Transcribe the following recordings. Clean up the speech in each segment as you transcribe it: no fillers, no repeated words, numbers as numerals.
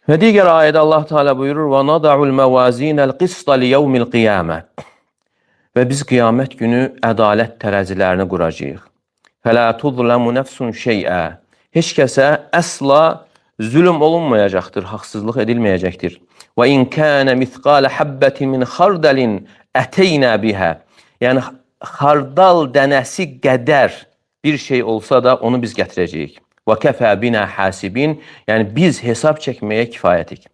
Və digər ayədə Allah Teala buyurur: "Və nada'ul mawazinal qista li yawmil qiyamah." Və biz qiyamət günü ədalət tərəzilərini quracağıq. Fəla tuzlamu nefsun şey'a. Heç kəsə əsla zülm olunmayacaqdır, haqsızlıq edilməyəcəkdir. Və in kana misqala habbatin min khardalin atayna biha. Yəni xardal dənəsi qədər bir şey olsa da onu biz gətirəcəyik. Və kəfə bina hasibin. Yəni biz hesab çəkməyə kifayətik.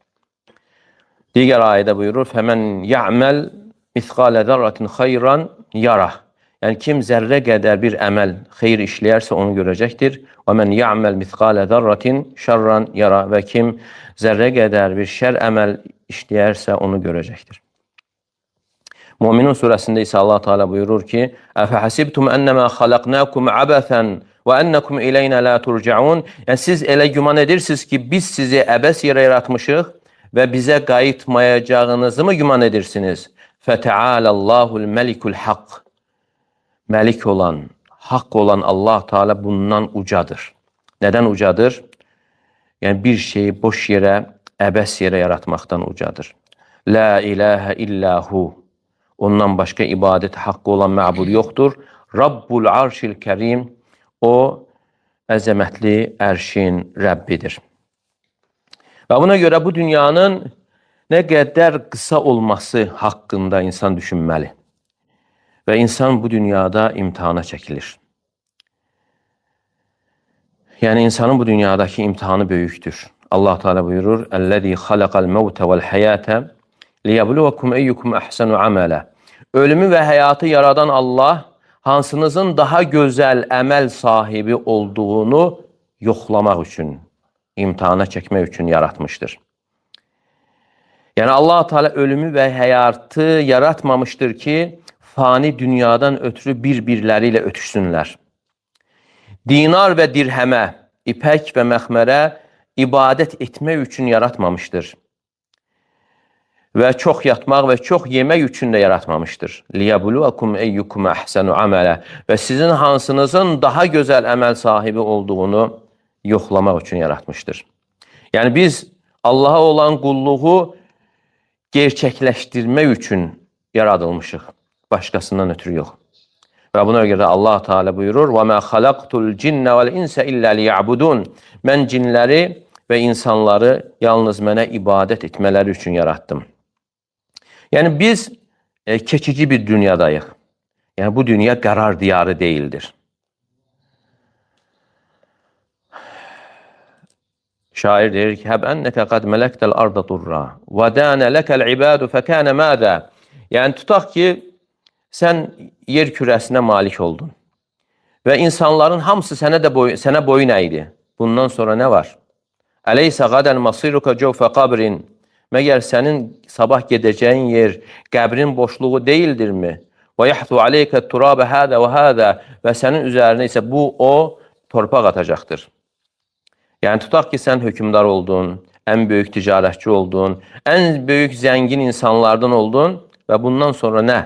Digər ayədə buyurur: "Fəmən ya'mal misqala zarratin xeyran yarah." Yəni kim zərrə qədər bir əməl xeyir işləyərsə onu görəcəkdir. Və men ya'mal misqala zarratin şerran yara. Və kim zərrə qədər bir şər əməl işləyərsə onu görəcəkdir. Müminun surəsində isə Allah Teala buyurur ki: "Əfəhasibtum ennema xalaqnakum abathan və ennekum ileyna la turcaun." Yəni siz elə güman edirsiniz ki, biz sizi əbəs yerə yaratmışıq və bizə qayıtmayacağınızı mı güman edirsiniz? Fətəaləllahul məlikul haqq. Məlik olan, haqq olan Allah Teala bundan ucadır. Nədən ucadır? Yəni bir şeyi boş yerə, əbəs yerə yaratmaqdan ucadır. La ilahə illahu. Ondan başqa ibadət haqqı olan məbud yoxdur. Rabbul arşil kərim. O, əzəmətli ərşin Rəbbidir. Və buna görə bu dünyanın nə qədər qısa olması haqqında insan düşünməli. Və insan bu dünyada imtihana çəkilir. Yəni insanın bu dünyadakı imtihanı böyükdür. Allah Teala buyurur: "Ellezî halaqal mevte vel hayâte liyebluvekum eyyukum ahsanu amela." Ölümü və həyatı yaradan Allah hansınızın daha gözəl əməl sahibi olduğunu yoxlamaq üçün, imtihana çəkmək üçün yaratmışdır. Yəni Allah Teala ölümü və həyatı yaratmamışdır ki, fani dünyadan ötürü bir-birləri ilə ötüşsünlər. Dinar və dirhəmə, ipək və məxmərə ibadət etmək üçün yaratmamışdır. Və çox yatmaq və çox yemək üçün də yaratmamışdır. Liyabluvakum eyyukum ahsanu amala. Və sizin hansınızın daha gözəl əməl sahibi olduğunu yoxlamaq üçün yaratmışdır. Yəni biz Allaha olan qulluğu gerçəkləşdirmək üçün yaradılmışıq. Başqasından ötürü yox. Və buna görə Allah Teala buyurur: "Və mə xalaqtul cinnə vəl insə illə liya'budun." Mən cinləri və insanları yalnız mənə ibadət etmələri üçün yaratdım. Yəni biz keçici bir dünyadayıq. Yəni bu dünya qərar diyarı deyildir. Şair deyir ki: "Həb ennəkə qad mələkdəl arda durra və dənə ləkəl ibadu fəkənə mədə." Yəni tutaq ki, sən yer kürəsinə malik oldun və insanların hamısı sənə boyun əydi. Bundan sonra nə var? Əleysə qadən masiruka cəvfə qabrin. Məgər sənin sabah gedəcəyin yer qəbrin boşluğu deyildirmi? Və yəhtu aleykə turabə hədə və hədə. Və sənin üzərinə isə bu, o torpaq atacaqdır. Yəni tutaq ki, sən hökümdar oldun, ən böyük ticarətçi oldun, ən böyük zəngin insanlardan oldun və bundan sonra nə?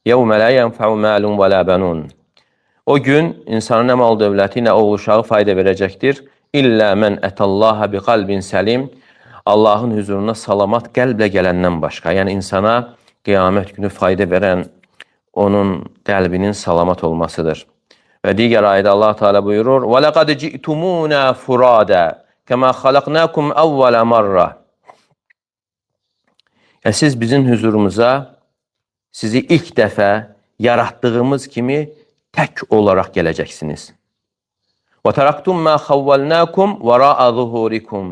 يَوْمَ لَا يَنْفَعُ مَالٌ وَلَا بَنُونَ. O gün insana nə mal dövləti, nə oğul uşağı fayda verəcəkdir. İllə mən ətəllaha bi qalbin səlim. Allahın huzuruna salamat qəlblə gələndən başqa. Yəni insana qiyamət günü fayda verən onun qəlbinin salamat olmasıdır. Və digər ayədə Allah Teala buyurur: وَلَقَدْ جِئْتُمُونَا فُرَادًا كَمَا خَلَقْنَاكُمْ أَوَّلَ مَرَّةٍ. Siz bizim huzurumuza sizi ilk dəfə yaratdığımız kimi tək olaraq gələcəksiniz. وَتَرَقْتُمْ مَا خَوَّلْنَاكُمْ وَرَاءَ ظُهُورِكُمْ.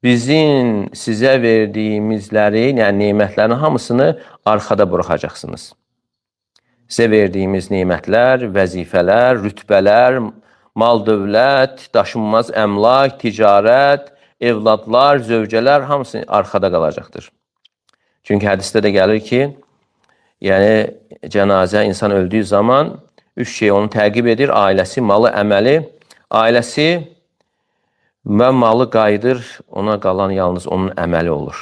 Bizim sizə verdiyimizləri, yəni nemətlərin hamısını arxada buraxacaqsınız. Sizə verdiyimiz nemətlər, vəzifələr, rütbələr, mal dövlət, daşınmaz əmlak, ticarət, evladlar, zövcələr hamısı arxada qalacaqdır. Çünki hədisdə də gəlir ki, yəni cənazə insan öldüyü zaman üç şey onu təqib edir: ailəsi, malı, əməli. Ailəsi və malı qayıdır, ona qalan yalnız onun əməli olur.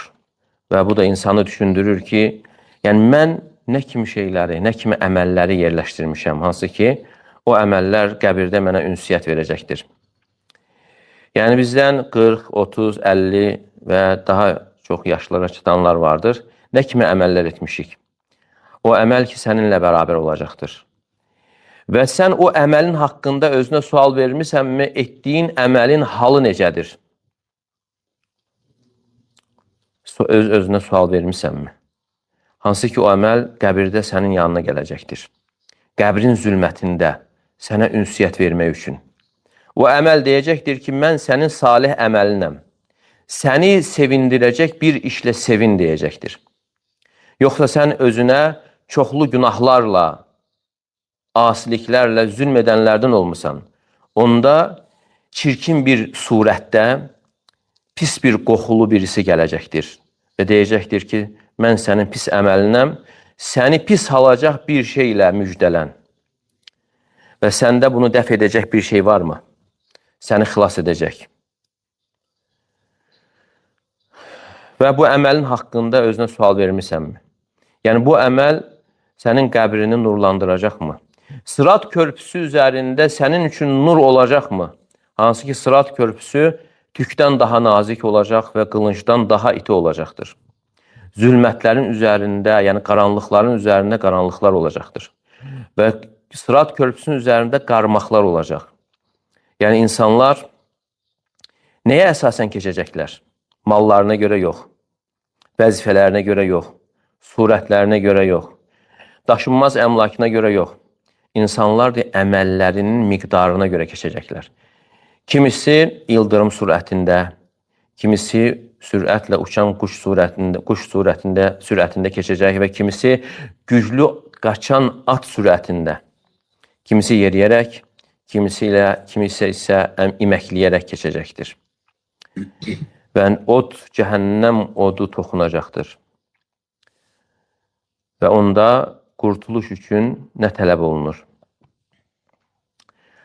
Və bu da insanı düşündürür ki, yəni mən nə kimi şeyləri, nə kimi əməlləri yerləşdirmişəm, hansı ki, o əməllər qəbirdə mənə ünsiyyət verəcəkdir. Yəni bizdən 40, 30, 50 və daha çox yaşlara çatanlar vardır. Nə kimi əməllər etmişik? O əməl ki, səninlə bərabər olacaqdır. Və sən o əməlin haqqında özünə sual vermisənmi, etdiyin əməlin halı necədir? Özünə sual vermisənmi? Hansı ki, o əməl qəbirdə sənin yanına gələcəkdir. Qəbrin zülmətində sənə ünsiyyət vermək üçün. O əməl deyəcəkdir ki, mən sənin salih əməlinəm. Səni sevindirəcək bir işlə sevin deyəcəkdir. Yoxsa sən özünə çoxlu günahlarla, asiliklərlə zülm edənlərdən olmusan. Onda çirkin bir surətdə pis bir qoxulu birisi gələcəkdir. Və deyəcəkdir ki, mən sənin pis əməlinəm, səni pis halacaq bir şeylə müjdələn. Və səndə bunu dəf edəcək bir şey varmı? Səni xilas edəcək. Və bu əməlin haqqında özünə sual vermisənmi? Yəni, bu əməl sənin qəbrini nurlandıracaqmı? Sırat körpüsü üzərində sənin üçün nur olacaqmı? Hansı ki, sırat körpüsü tükdən daha nazik olacaq və qılıncdan daha iti olacaqdır. Zülmətlərin üzərində, yəni qaranlıqların üzərində qaranlıqlar olacaqdır. Və sırat körpüsünün üzərində qarmaqlar olacaq. Yəni, insanlar nəyə əsasən keçəcəklər? Mallarına görə yox, vəzifələrinə görə yox, surətlərinə görə yox, daşınmaz əmlakına görə yox. İnsanlar əməllərinin miqdarına görə keçəcəklər. Kimisi ildırım sürətində, kimisi sürətlə uçan quş sürətində keçəcək və kimisi güclü qaçan at sürətində. Kimisi yeriyərək, kimisi isə iməkləyərək keçəcəkdir. Və od, cəhənnəm odu toxunacaqdır. Və onda qurtuluş üçün nə tələb olunur?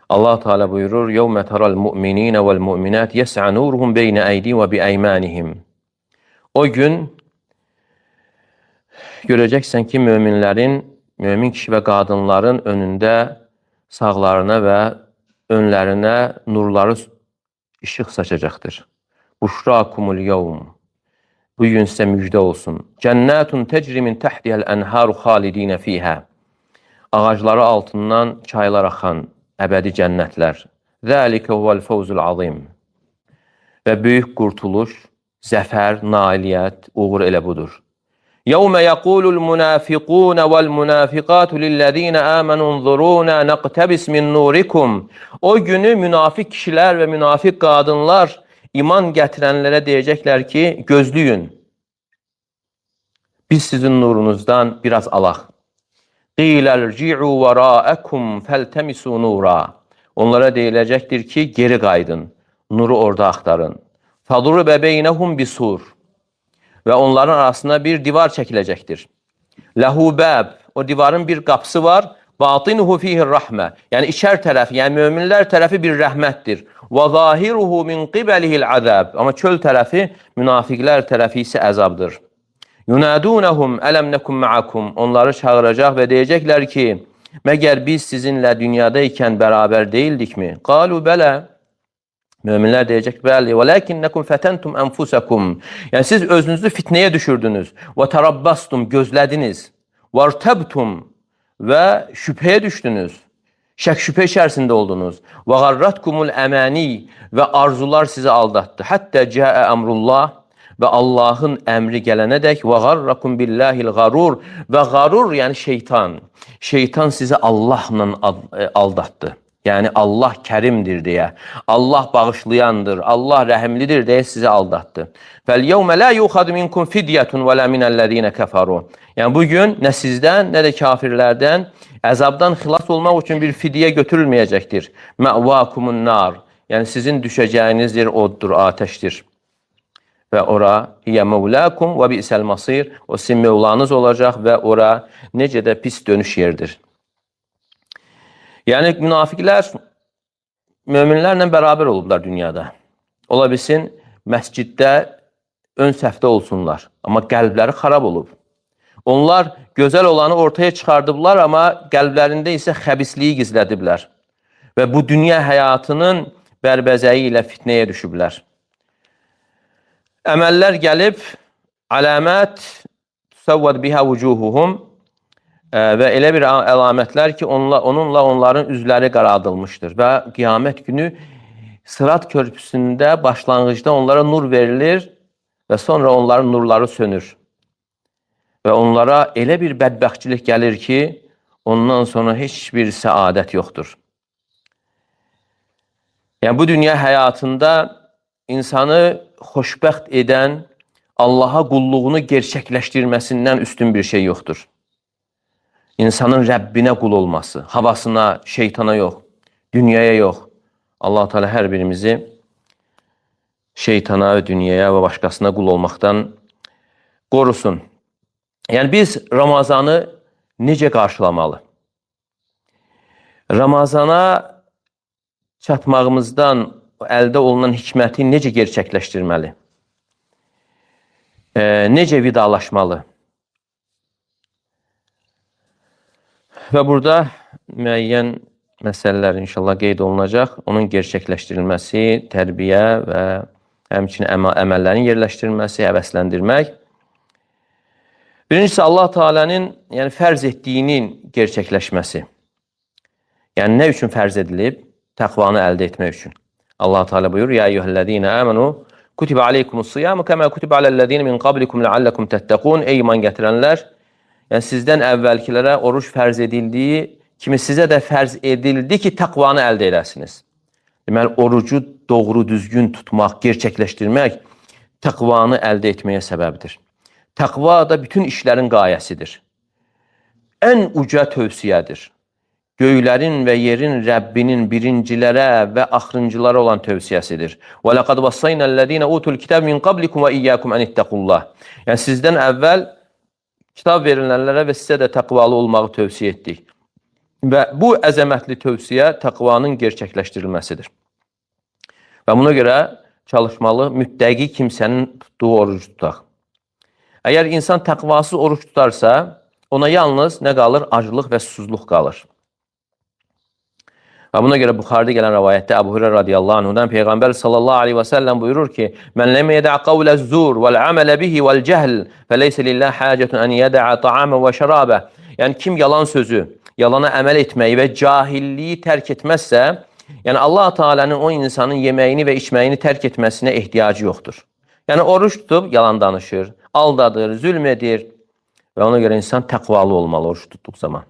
Allah Teala buyurur: "Yevme taral mu'minina vel mu'minat yes'a nuruhum beyne eydi ve bi'eymanihim." O gün görəcəksən ki, mömin kişi və qadınların önündə sağlarına və önlərinə nurları işıq saçacaqdır. Buşrakumul yevm. Bu gün sizə müjdə olsun. Cənnətun tecri min təhtihəl ənharu xalidinə fiyhə. Ağacları altından çaylar axan əbədi cənnətlər. Zəlikə huvəl fəvzul azim. Və böyük qurtuluş, zəfər, nailiyyət, uğur elə budur. Yevmə yəqulul münafiqun vəl-münafiqatu lillezine amanu unzuruna naqtabis min nurikum. O günü münafiq kişilər və münafiq qadınlar iman gətirənlərə deyəcəklər ki, gözləyin. Biz sizin nurunuzdan biraz alaq. Qilərci'u vəra'əkum fəltəmisu nura. Onlara deyiləcəkdir ki, geri qaydın, nuru orada axtarın. Fadrubə beynəhum bisur. Və onların arasına bir divar çəkiləcəkdir. Ləhu bəb, o divarın bir qapısı var. Batinuhu fihir rəhmə. Yəni içər tərəfi, yəni möminlər tərəfi bir rəhmətdir. Və zahiruhu min qibəlihil azab. Amma çöl tərəfi, münafiqlər tərəfi isə əzabdır. Yunadunahum ələm nəkum ma'akum. Onları çağıracaq və deyəcəklər ki, məgər biz sizinlə dünyada ikən bərabər deyildikmi? Qalu bələ. Möminlər deyəcək, bəli. Və lakinnəkum fətəntum ənfusakum. Yəni siz özünüzü fitnəyə düşürdünüz. Və tarabbastum, gözlədiniz. Və irtabtum. Və şübhəyə düşdünüz, şək-şübhə içərisində oldunuz. Və qarratkumul əmani və arzular sizi aldatdı. Həttə cəə əmrullah və Allahın əmri gələnədək və qarrakum billahil qarur və qarur, yəni şeytan. Şeytan sizi Allahla aldatdı. Yəni Allah kərimdir deyə, Allah bağışlayandır, Allah rəhimlidir deyə sizi aldatdı. Fəl-yevmə la yuxadu minkum fidyətun və la minəl-ləzīnə kəfəru. Yəni bugün nə sizdən, nə də kafirlərdən əzabdan xilas olmaq üçün bir fidyə götürülməyəcəkdir. Məvakumun nar. Yəni sizin düşəcəyiniz yer oddur, atəşdir. Və ora hiyə məvlakum və bi'səl masir. O sizin mövlanız olacaq və ora necə də pis dönüş yerdir. Yəni, münafiqlər möminlərlə bərabər olublar dünyada. Ola bilsin, məsciddə ön səfdə olsunlar, amma qəlbləri xarab olub. Onlar gözəl olanı ortaya çıxardıblar, amma qəlblərində isə xəbisliyi gizlədiblər. Və bu dünya həyatının bərbəzəyi ilə fitnəyə düşüblər. Əməllər gəlib, aləmət tusavvad biha vucuhuhum və elə bir əlamətlər ki, onunla onların üzləri qaraldılmışdır və qiyamət günü Sırat körpüsündə başlanğıcda onlara nur verilir və sonra onların nurları sönür. Və onlara elə bir bədbəxtçilik gəlir ki, ondan sonra heç bir səadət yoxdur. Yəni, bu dünya həyatında insanı xoşbəxt edən, Allaha qulluğunu gerçəkləşdirməsindən üstün bir şey yoxdur. İnsanın Rəbbinə qul olması, havasına, şeytana yox, dünyaya yox. Allah-u Teala hər birimizi şeytana, dünyaya və başqasına qul olmaqdan qorusun. Yəni, biz Ramazanı necə qarşılamalı? Ramazana çatmağımızdan əldə olunan hikməti necə gerçəkləşdirməli? Necə vidalaşmalı? Və burada müəyyən məsələlər inşallah qeyd olunacaq. Onun gerçəkləşdirilməsi, tərbiyə və həmçinin əməllərin yerləşdirilməsi, həvəsləndirmək. Birincisi, Allah Teala'nın fərz etdiyinin gerçəkləşməsi. Yəni, nə üçün fərz edilib? Təqvanı əldə etmək üçün. Allah Teala buyurur, Ya eyyuhəl-ləzīnə əmənu, kutibə aleykumus-siyamu kəmə kutibə aləl-ləzīnə min qablikum ləalləkum təttəqun. Ey iman gətirənlər, yəni sizdən əvvəlkilərə oruç fərz edildiyi kimi sizə də fərz edildi ki, təqvanı əldə edəsiniz. Deməli, orucu doğru, düzgün tutmaq, gerçəkləşdirmək təqvanı əldə etməyə səbəbdir. Təqva da bütün işlərin qayəsidir. Ən uca tövsiyədir. Göylərin və yerin Rəbbinin birincilərə və axırıncılara olan tövsiyəsidir. وَلَقَدْ وَصَّيْنَا الَّذ۪ينَ اُوتُوا الْكِتَابِ مِنْ قَبْلِكُمْ وَاِيَّاكُمْ اَنِ اتَّقُوا اللّٰهِ. Yəni, sizdən əvvəl kitab verilenlərə və sizə də təqvalı olmağı tövsiyə etdik. Və bu əzəmətli tövsiyə təqvanın gerçəkləşdirilməsidir. Və buna görə çalışmalı müttəqi kimsənin tutduğu orucu tutaq. Əgər insan təqvasız oruç tutarsa, ona yalnız nə qalır? Aclıq və susuzluq qalır. Və buna görə Buxarıda gələn rəvayətdə Əbu Hüreyra radiyallahu anhudan Peyğəmbər sallallahu aleyhi və səlləm buyurur ki, Mən ləm yədəə qavləz-zur vəl-əmələ bihi vəl-cəhl fəleysə lillah həcətun ən yədəə ta'amə və şərabə. Yəni, kim yalan sözü, yalana əməl etməyi və cahilliyi tərk etməzsə, yəni Allah Teala'nın o insanın yeməyini və içməyini tərk etməsinə ehtiyacı yoxdur. Yəni, oruç tutub yalan danışır, aldadır, zülm edir və ona görə insan təqvalı olmalı oruç tutduğu zaman.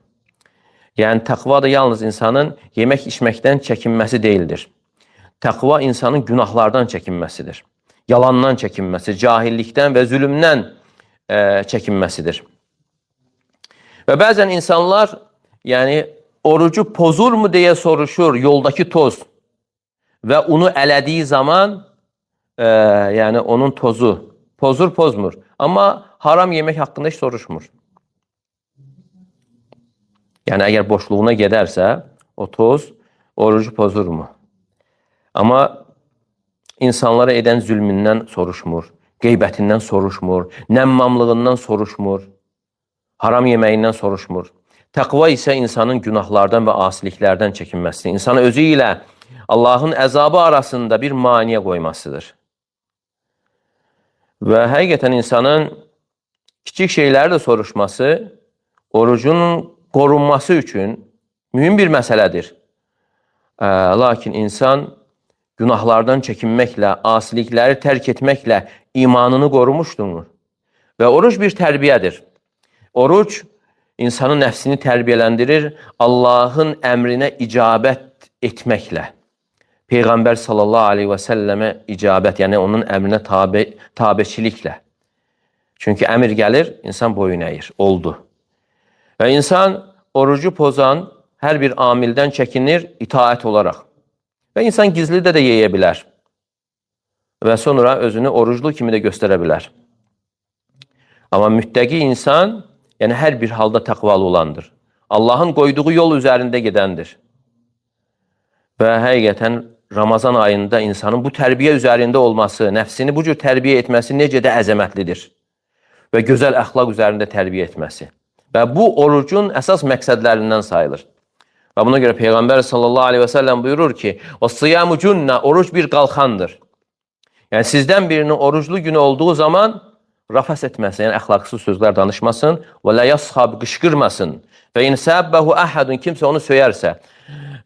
Yəni, təqva da yalnız insanın yemək içməkdən çəkinməsi deyildir. Təqva insanın günahlardan çəkinməsidir. Yalandan çəkinməsi, cahillikdən və zülümdən çəkinməsidir. Və bəzən insanlar, yəni, orucu pozurmu deyə soruşur, yoldakı toz və unu ələdiyi zaman, yəni, onun tozu pozur, pozmur. Amma haram yemək haqqında heç soruşmur. Yəni, əgər boşluğuna gedərsə, o toz orucu pozurmu? Amma insanlara edən zülmündən soruşmur, qeybətindən soruşmur, nəmmamlığından soruşmur, haram yeməyindən soruşmur. Təqva isə insanın günahlardan və asiliklərdən çəkinməsidir. İnsanı özü ilə Allahın əzabı arasında bir maniyə qoymasıdır. Və həqiqətən insanın kiçik şeyləri də soruşması, orucun qorunması üçün mühüm bir məsələdir. Lakin insan günahlardan çəkinməklə, asilikləri tərk etməklə imanını qorumuşdur. Və oruc bir tərbiyədir. Oruc insanın nəfsini tərbiyələndirir Allahın əmrinə icabət etməklə. Peyğəmbər sallallahu aleyhi və səlləmə icabət, yəni onun əmrinə tabeçiliklə. Çünki əmr gəlir, insan boyun əyir, oldu. Və insan orucu pozan hər bir amildən çəkinir itaət olaraq. Və insan gizlidə də yeyə bilər. Və sonra özünü oruclu kimi də göstərə bilər. Amma müttəqi insan, yəni hər bir halda təqvalı olandır. Allahın qoyduğu yol üzərində gedəndir. Və həqiqətən Ramazan ayında insanın bu tərbiyə üzərində olması, nəfsini bu cür tərbiyə etməsi necə də əzəmətlidir. Və gözəl əxlaq üzərində tərbiyə etməsi. Və bu orucun əsas məqsədlərindən sayılır. Və buna görə Peyğəmbər sallallahu aleyhi və səlləm buyurur ki, O siyamu cünnə, oruc bir qalxandır. Yəni sizdən birinin oruclu günü olduğu zaman rafas etməsin, yəni əxlaqsız sözlər danışmasın və la yasxab, qışqırmasın. Və in səbbəhu əhədun, kimsə onu söyərsə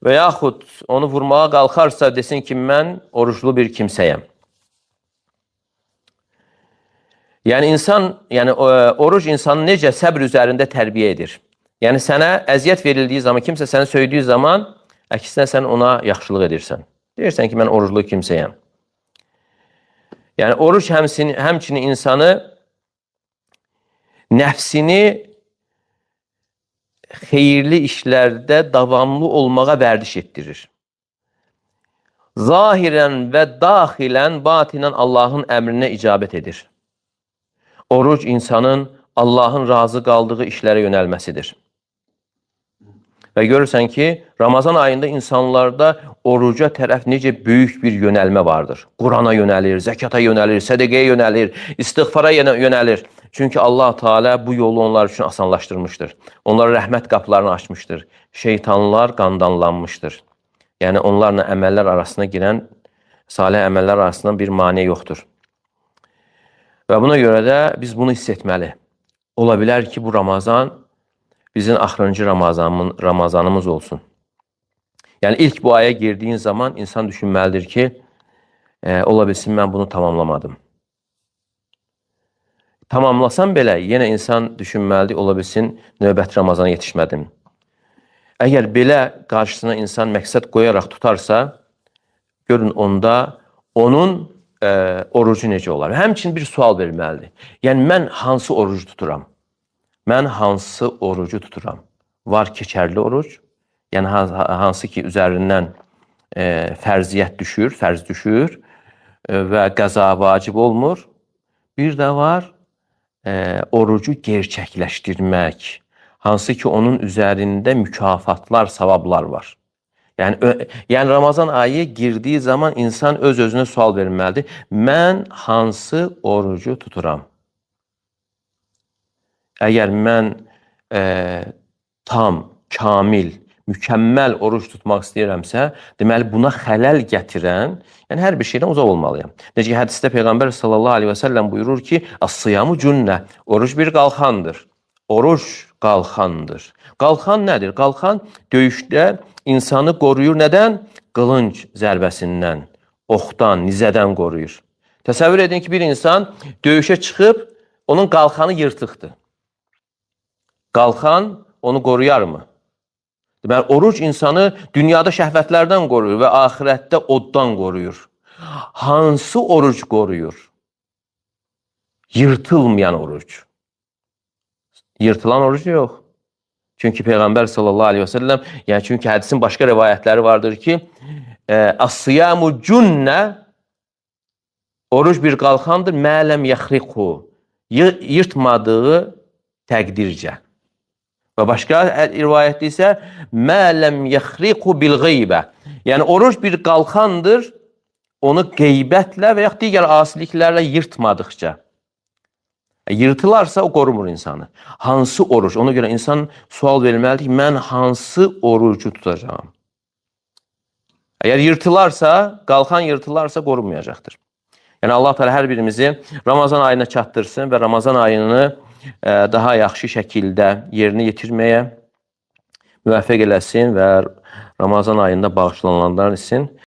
və yaxud onu vurmağa qalxarsa desin ki, mən oruclu bir kimsəyəm. Yəni oruc insanı necə səbr üzərində tərbiyə edir. Yəni sənə əziyyət verildiyi zaman, kimsə səni söydüyü zaman, əksinə sən ona yaxşılıq edirsən. Deyirsən ki, mən oruclu kimsəyəm. Yəni oruc həmçinin insanı nəfsini xeyirli işlərdə davamlı olmağa vərdiş etdirir. Zahirən və daxilən, batinən Allahın əmrinə icabət edir. Oruc insanın Allahın razı qaldığı işlərə yönəlməsidir. Və görürsən ki, Ramazan ayında insanlarda oruca tərəf necə böyük bir yönəlmə vardır. Qurana yönəlir, zəkata yönəlir, sədəqəyə yönəlir, istiğfara yönəlir. Çünki Allah Teala bu yolu onlar üçün asanlaşdırmışdır. Onlara rəhmət qapılarını açmışdır. Şeytanlar qandanlanmışdır. Yəni onlarla əməllər arasına girən, salih əməllər arasından bir mane yoxdur. Və buna görə də biz bunu hiss etməli. Ola bilər ki, bu Ramazan bizim axırıncı Ramazanımız olsun. Yəni ilk bu aya girdiyin zaman insan düşünməlidir ki, ola bilsin mən bunu tamamlamadım. Tamamlasam belə, yenə insan düşünməlidir, ola bilsin növbəti Ramazana yetişmədim. Əgər belə qarşısına insan məqsəd qoyaraq tutarsa, görün onda onun orucu necə olar? Həmçinin bir sual verməlidir. Yəni mən hansı orucu tuturam? Mən hansı orucu tuturam? Var keçərli oruc, yəni hansı ki üzərindən fərziyyət düşür, fərz düşür və qəza vacib olmur. Bir də var orucu gerçəkləşdirmək, hansı ki onun üzərində mükafatlar, savablar var. Yəni Ramazan ayı girdiyi zaman insan öz-özünə sual verməlidir. Mən hansı orucu tuturam? Əgər mən tam, kamil, mükəmməl oruç tutmaq istəyirəmsə, deməli buna xələl gətirən, yəni hər bir şeydən uzaq olmalıyam. Necə ki, hədisdə Peyğəmbər sallallahu aleyhi və səlləm buyurur ki, as-siyamu cünnə, oruç bir qalxandır. Oruç qalxandır. Qalxan nədir? Qalxan döyüşdə insanı qoruyur nədən? Qılınc zərbəsindən, oxdan, nizədən qoruyur. Təsəvvür edin ki, bir insan döyüşə çıxıb, onun qalxanı yırtıqdır. Qalxan onu qoruyarmı? Deməli, oruc insanı dünyada şəhvətlərdən qoruyur və axirətdə oddan qoruyur. Hansı oruc qoruyur? Yırtılmayan oruc. Yırtılan oruc yox. Çünki Peyğəmbər sallallahu aleyhi və səlləm, yəni çünki hədisin başqa rivayətləri vardır ki, as-siyamu cünnə, oruc bir qalxandır, mələm yaxriqhu, yırtmadığı təqdircə. Və başqa rivayətdə isə mələm yaxriqhu bil qeybə. Yəni oruc bir qalxandır, onu qeybətlə və yaxud digər asiliklərlə yırtmadıqca. Yırtılarsa o qorumur insanı. Hansı oruc? Ona görə insan sual verməlidir ki, mən hansı orucu tutacağım? Əgər yırtılarsa, qalxan yırtılarsa qorunmayacaqdır. Yəni Allah Teala hər birimizi Ramazan ayına çatdırsın və Ramazan ayını daha yaxşı şəkildə yerinə yetirməyə müvəffəq eləsin və Ramazan ayında bağışlananlar etsin.